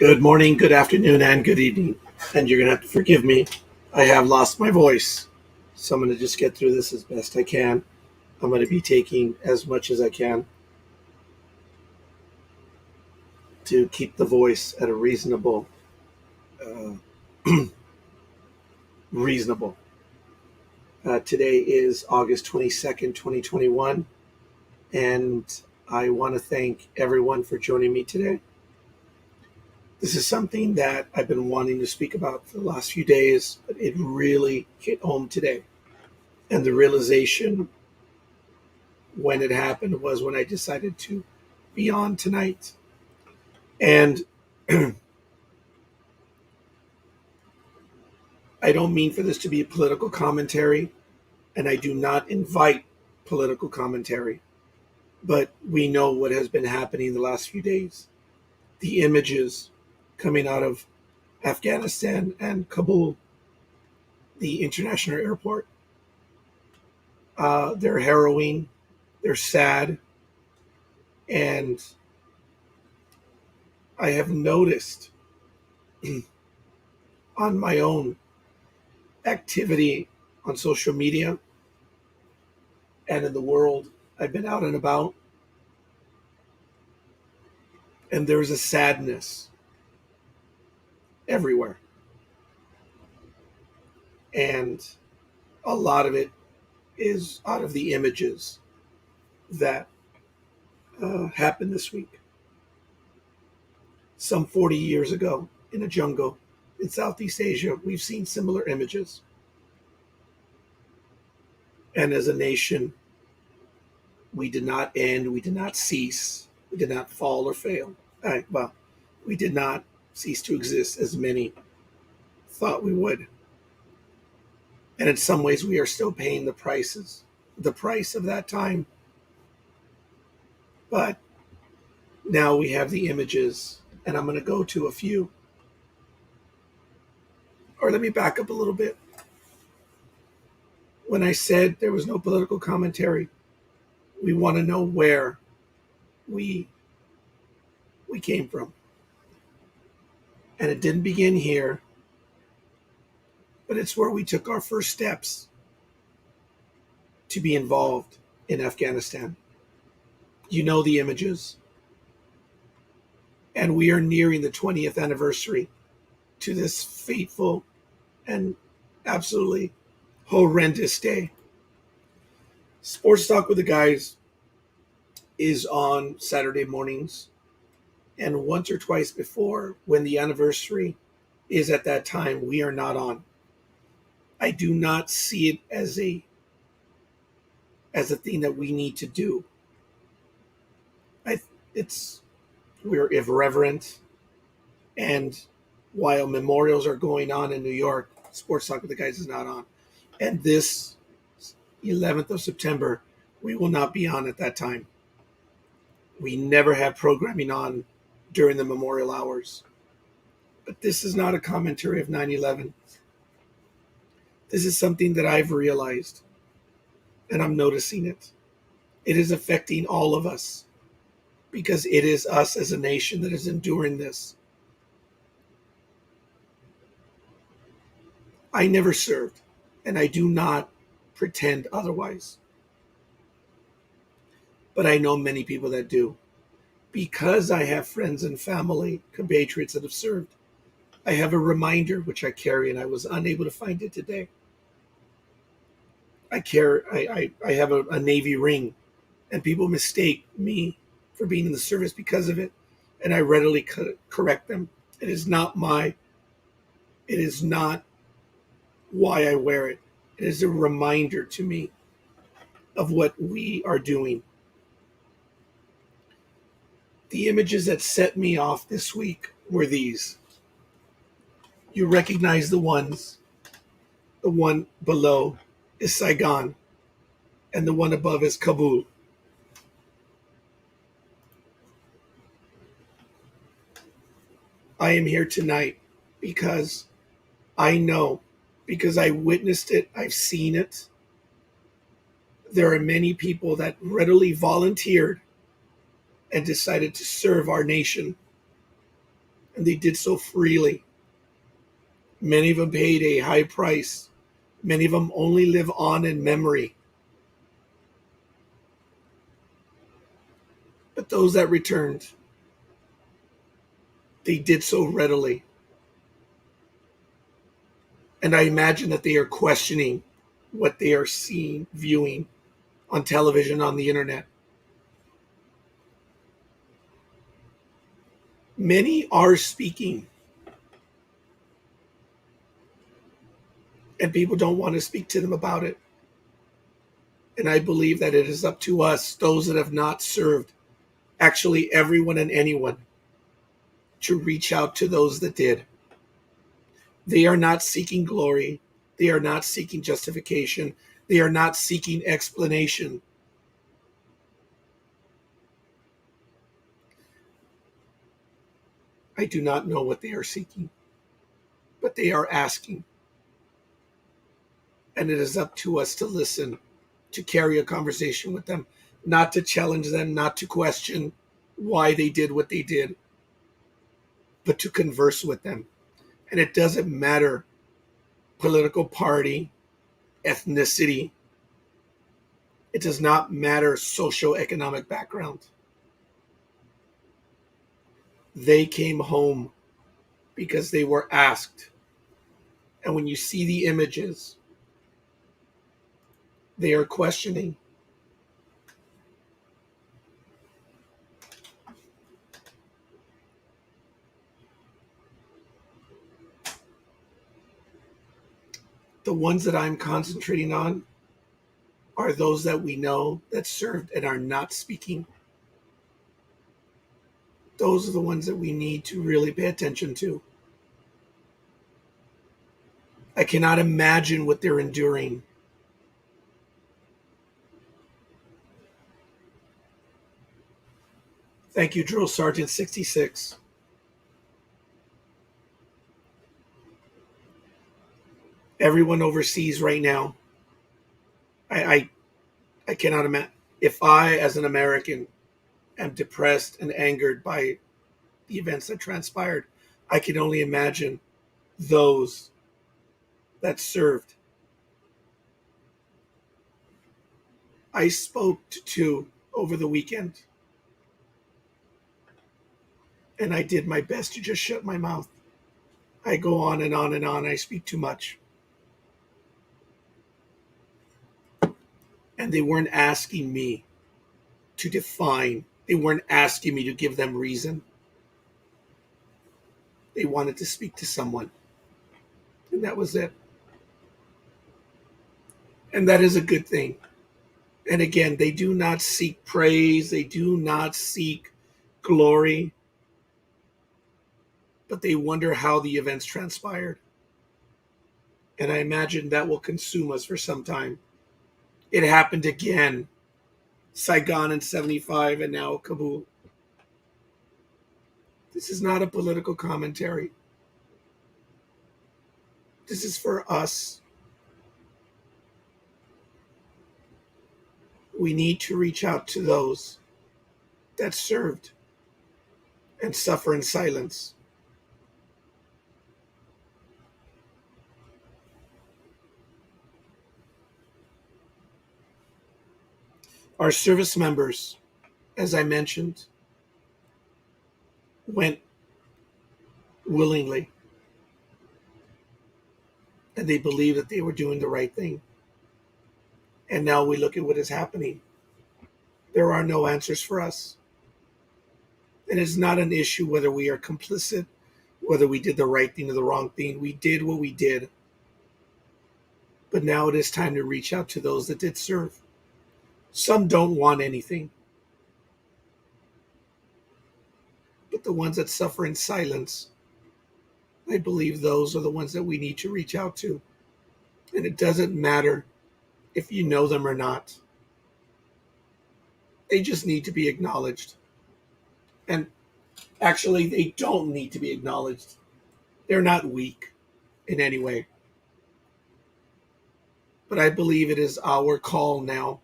Good morning, good afternoon, and good evening. And you're going to have to forgive me. I have lost my voice. So I'm going to just get through this as best I can. I'm going to be taking as much as I can to keep the voice at a uh, reasonable. Today is August 22nd, 2021. And I want to thank everyone for joining me today. This is something that I've been wanting to speak about for the last few days, but it really hit home today. And the realization when it happened was when I decided to be on tonight. And I don't mean for this to be a political commentary, and I do not invite political commentary, but we know what has been happening the last few days. The images coming out of Afghanistan and Kabul, the international airport, they're harrowing, they're sad, and I have noticed on my own activity on social media and in the world. I've been out and about, and there's a sadness everywhere. And a lot of it is out of the images that happened this week. Some 40 years ago, in a jungle in Southeast Asia, we've seen similar images. And as a nation, we did not end, we did not cease, we did not fall or fail. We did not cease to exist as many thought we would. And in some ways, we are still paying the price of that time. But now we have the images, and I'm going to go to a few. Or let me back up a little bit. When I said there was no political commentary, we want to know where we came from. And it didn't begin here, but it's where we took our first steps to be involved in Afghanistan. You know the images. And we are nearing the 20th anniversary to this fateful and absolutely horrendous day. Sports Talk with the Guys is on Saturday mornings, and once or twice before, when the anniversary is at that time, we are not on. I do not see it as a thing that we need to do. It's we're irreverent, and while memorials are going on in New York, Sports Talk with the Guys is not on. And this 11th of September, we will not be on at that time. We never have programming on during the memorial hours. But this is not a commentary of 9/11. This is something that I've realized, and I'm noticing it. It is affecting all of us because it is us as a nation that is enduring this. I never served, and I do not pretend otherwise. But I know many people that do. Because I have friends and family, compatriots that have served, I have a reminder which I carry, and I was unable to find it today. I have a Navy ring, and people mistake me for being in the service because of it, and I readily correct them. It is not why I wear it. It is a reminder to me of what we are doing. The images that set me off this week were these. You recognize the ones. The one below is Saigon, and the one above is Kabul. I am here tonight because I know, because I witnessed it, I've seen it. There are many people that readily volunteered and decided to serve our nation. and they did so freely. Many of them paid a high price. Many of them only live on in memory. But those that returned, they did so readily. And I imagine that they are questioning what they are seeing, viewing on television, on the internet. Many are speaking, and people don't want to speak to them about it. And I believe that it is up to us, those that have not served, actually everyone and anyone, to reach out to those that did. They are not seeking glory. They are not seeking justification. They are not seeking explanation. I do not know what they are seeking, but they are asking. And it is up to us to listen, to carry a conversation with them, not to challenge them, not to question why they did what they did, but to converse with them. And it doesn't matter political party, ethnicity. It does not matter socioeconomic background. They came home because they were asked. And when you see the images, they are questioning. The ones that I'm concentrating on are those that we know that served and are not speaking. Those are the ones that we need to really pay attention to. I cannot imagine what they're enduring. Thank you, Drill Sergeant 66. Everyone overseas right now, I, I cannot imagine. If I, as an American, am depressed and angered by the events that transpired, I can only imagine those that served. I spoke to two over the weekend, and I did my best to just shut my mouth. I go on and on and on. I speak too much. And they weren't asking me to define, they weren't asking me to give them reason. They wanted to speak to someone. And that was it. And that is a good thing. And again, they do not seek praise, they do not seek glory, but they wonder how the events transpired. And I imagine that will consume us for some time. It happened again. Saigon in 75 and now Kabul. This is not a political commentary. This is for us. We need to reach out to those that served and suffer in silence. Our service members, as I mentioned, went willingly, and they believed that they were doing the right thing. And now we look at what is happening. There are no answers for us. And it's not an issue whether we are complicit, whether we did the right thing or the wrong thing. We did what we did. But now it is time to reach out to those that did serve. Some don't want anything. But the ones that suffer in silence, I believe those are the ones that we need to reach out to. And it doesn't matter if you know them or not. They just need to be acknowledged. And actually, they don't need to be acknowledged. They're not weak in any way. But I believe it is our call now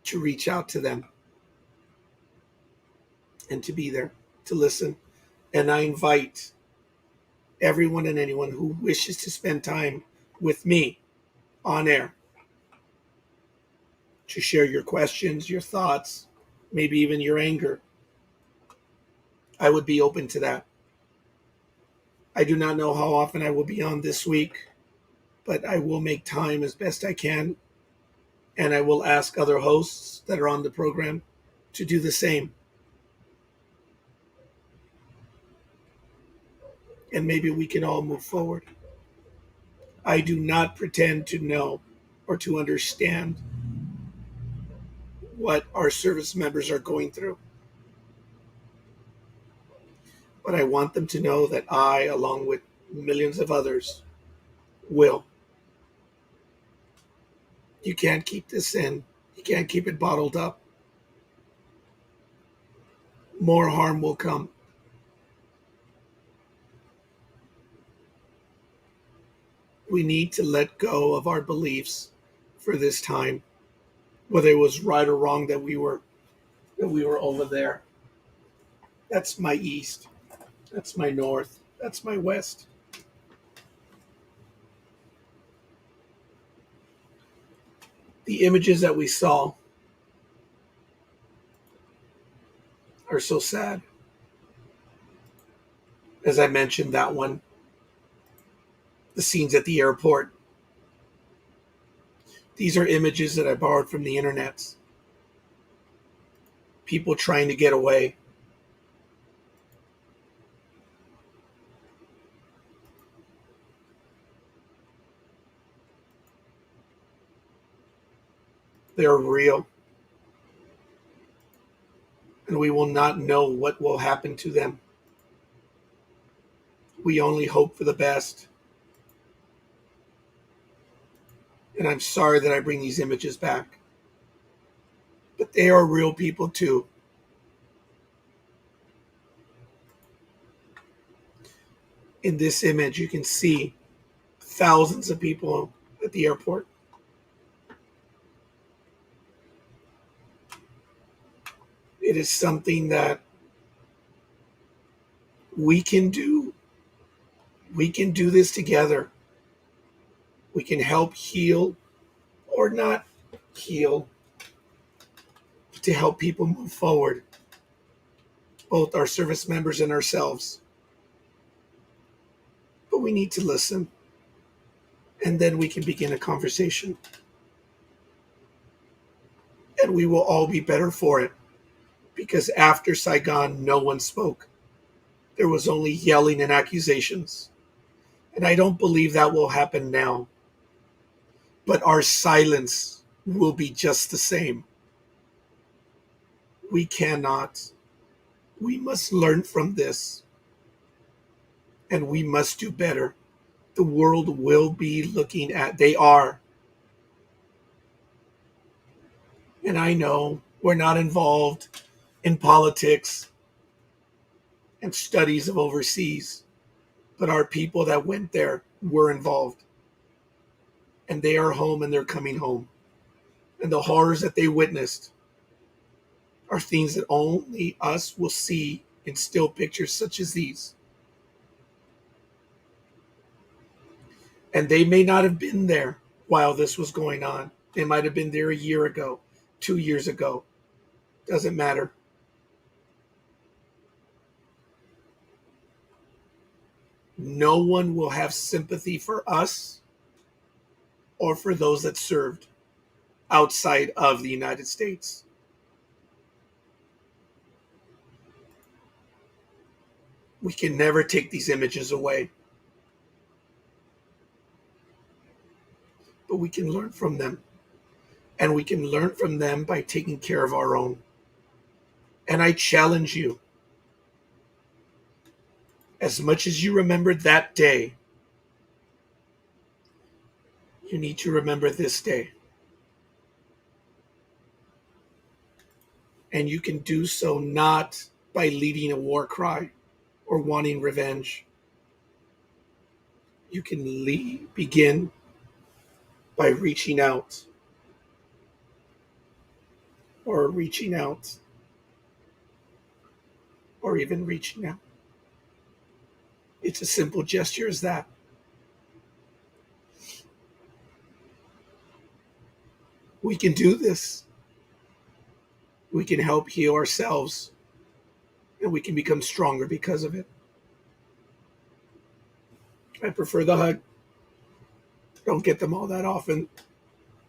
to reach out to them and to be there, to listen, And I invite everyone and anyone who wishes to spend time with me on air to share your questions, your thoughts, maybe even your anger. I would be open to that. I do not know how often I will be on this week, but I will make time as best I can. And I will ask other hosts that are on the program to do the same. And maybe we can all move forward. I do not pretend to know or to understand what our service members are going through. But I want them to know that I, along with millions of others, will. You can't keep this in. You can't keep it bottled up. More harm will come. We need to let go of our beliefs for this time, whether it was right or wrong that we were over there. That's my east. That's my north. That's my west. The images that we saw are so sad. As I mentioned, that one, the scenes at the airport. These are images that I borrowed from the internet. People trying to get away. They're real. And we will not know what will happen to them. We only hope for the best. And I'm sorry that I bring these images back. But they are real people too. In this image, you can see thousands of people at the airport. It is something that we can do. We can do this together. We can help heal or not heal to help people move forward, both our service members and ourselves. But we need to listen, and then we can begin a conversation. And we will all be better for it, because after Saigon, no one spoke. There was only yelling and accusations. And I don't believe that will happen now. But our silence will be just the same. We cannot. We must learn from this. And we must do better. The world will be looking at, they are. And I know we're not involved in politics and studies of overseas, but our people that went there were involved. And they are home and they're coming home. And the horrors that they witnessed are things that only us will see in still pictures such as these. And they may not have been there while this was going on. They might have been there a year ago, 2 years ago. Doesn't matter. No one will have sympathy for us or for those that served outside of the United States. We can never take these images away, but we can learn from them. And we can learn from them by taking care of our own. And I challenge you, as much as you remember that day, you need to remember this day. And you can do so not by leading a war cry or wanting revenge. You can begin by reaching out or reaching out or even reaching out. It's a simple gesture as that. We can do this. We can help heal ourselves, and we can become stronger because of it. I prefer the hug. Don't get them all that often,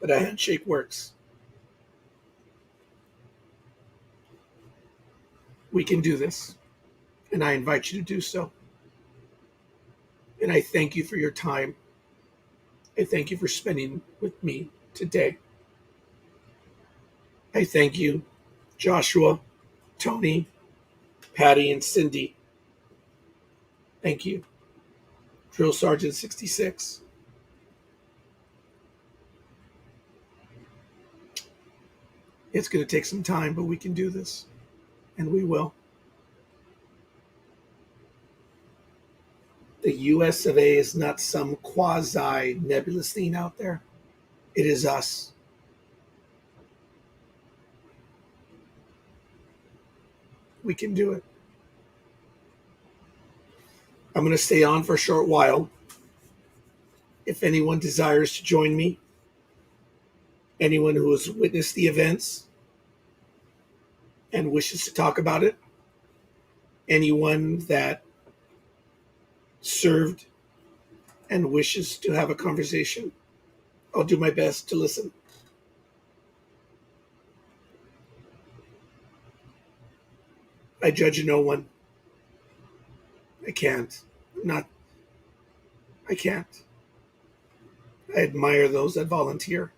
but a handshake works. We can do this, and I invite you to do so. And I thank you for your time. I thank you for spending with me today. I thank you, Joshua, Tony, Patty, and Cindy. Thank you. Drill Sergeant 66. It's going to take some time, but we can do this, and we will. The US of A is not some quasi nebulous thing out there. It is us. We can do it. I'm going to stay on for a short while. If anyone desires to join me, anyone who has witnessed the events and wishes to talk about it, anyone that served and wishes to have a conversation, I'll do my best to listen. I judge no one. I can't. I can't. I admire those that volunteer.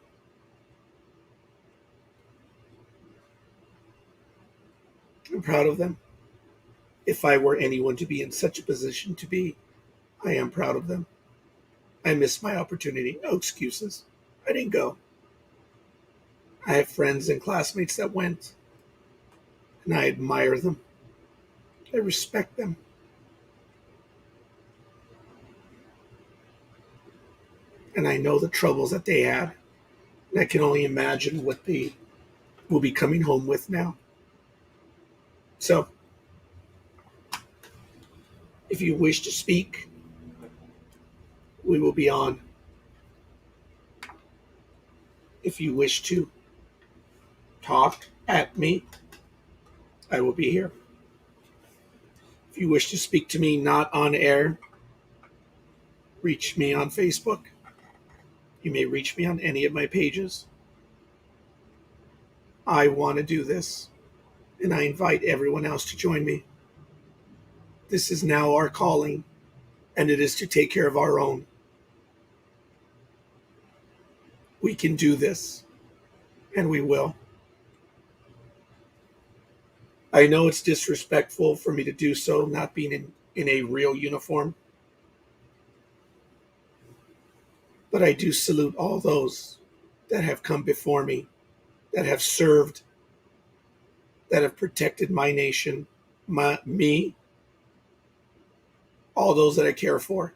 I'm proud of them. If I were anyone to be in such a position to be, I am proud of them. I missed my opportunity. No excuses. I didn't go. I have friends and classmates that went, and I admire them. I respect them. And I know the troubles that they had. And I can only imagine what they will be coming home with now. So, if you wish to speak, we will be on. If you wish to talk at me, I will be here. If you wish to speak to me not on air, reach me on Facebook. You may reach me on any of my pages. I want to do this, and I invite everyone else to join me. This is now our calling, and it is to take care of our own. We can do this, and we will. I know it's disrespectful for me to do so, not being in a real uniform. But I do salute all those that have come before me, that have served, that have protected my nation, me, all those that I care for,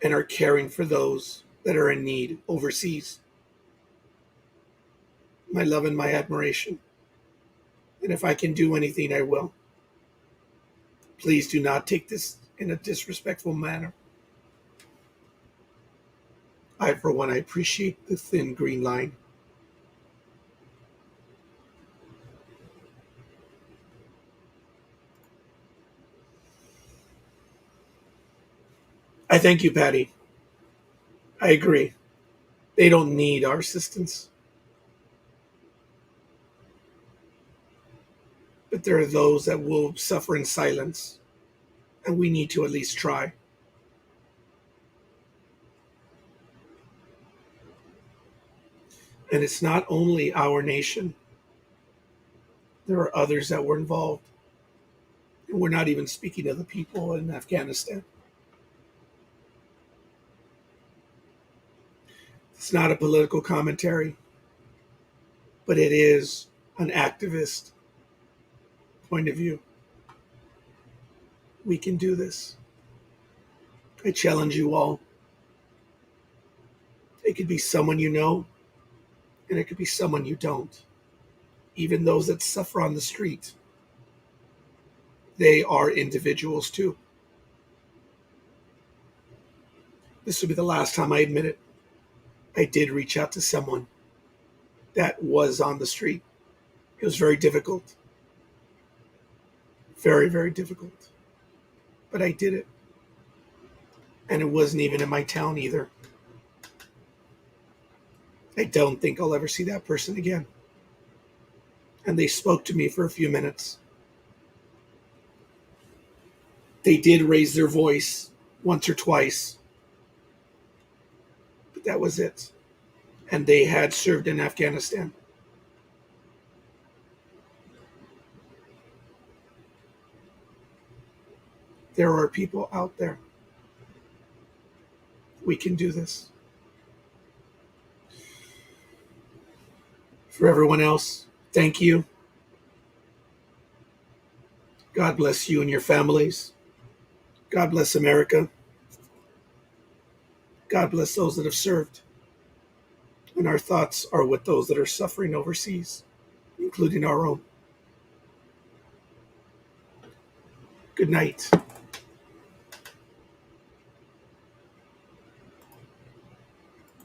and are caring for those that are in need overseas. My love and my admiration. And if I can do anything, I will. Please do not take this in a disrespectful manner. For one, I appreciate the thin green line. I thank you, Patty. I agree. They don't need our assistance. But there are those that will suffer in silence, and we need to at least try. And it's not only our nation. There are others that were involved. And we're not even speaking of the people in Afghanistan. It's not a political commentary, but it is an activist point of view. We can do this. I challenge you all. It could be someone you know, and it could be someone you don't. Even those that suffer on the street. they are individuals too. This will be the last time I admit it. I did reach out to someone that was on the street. It was very difficult. Very, very difficult. But I did it. And it wasn't even in my town either. I don't think I'll ever see that person again. And they spoke to me for a few minutes. They did raise their voice once or twice, but that was it. And they had served in Afghanistan. There are people out there. We can do this. For everyone else, thank you. God bless you and your families. God bless America. God bless those that have served. And our thoughts are with those that are suffering overseas, including our own. Good night.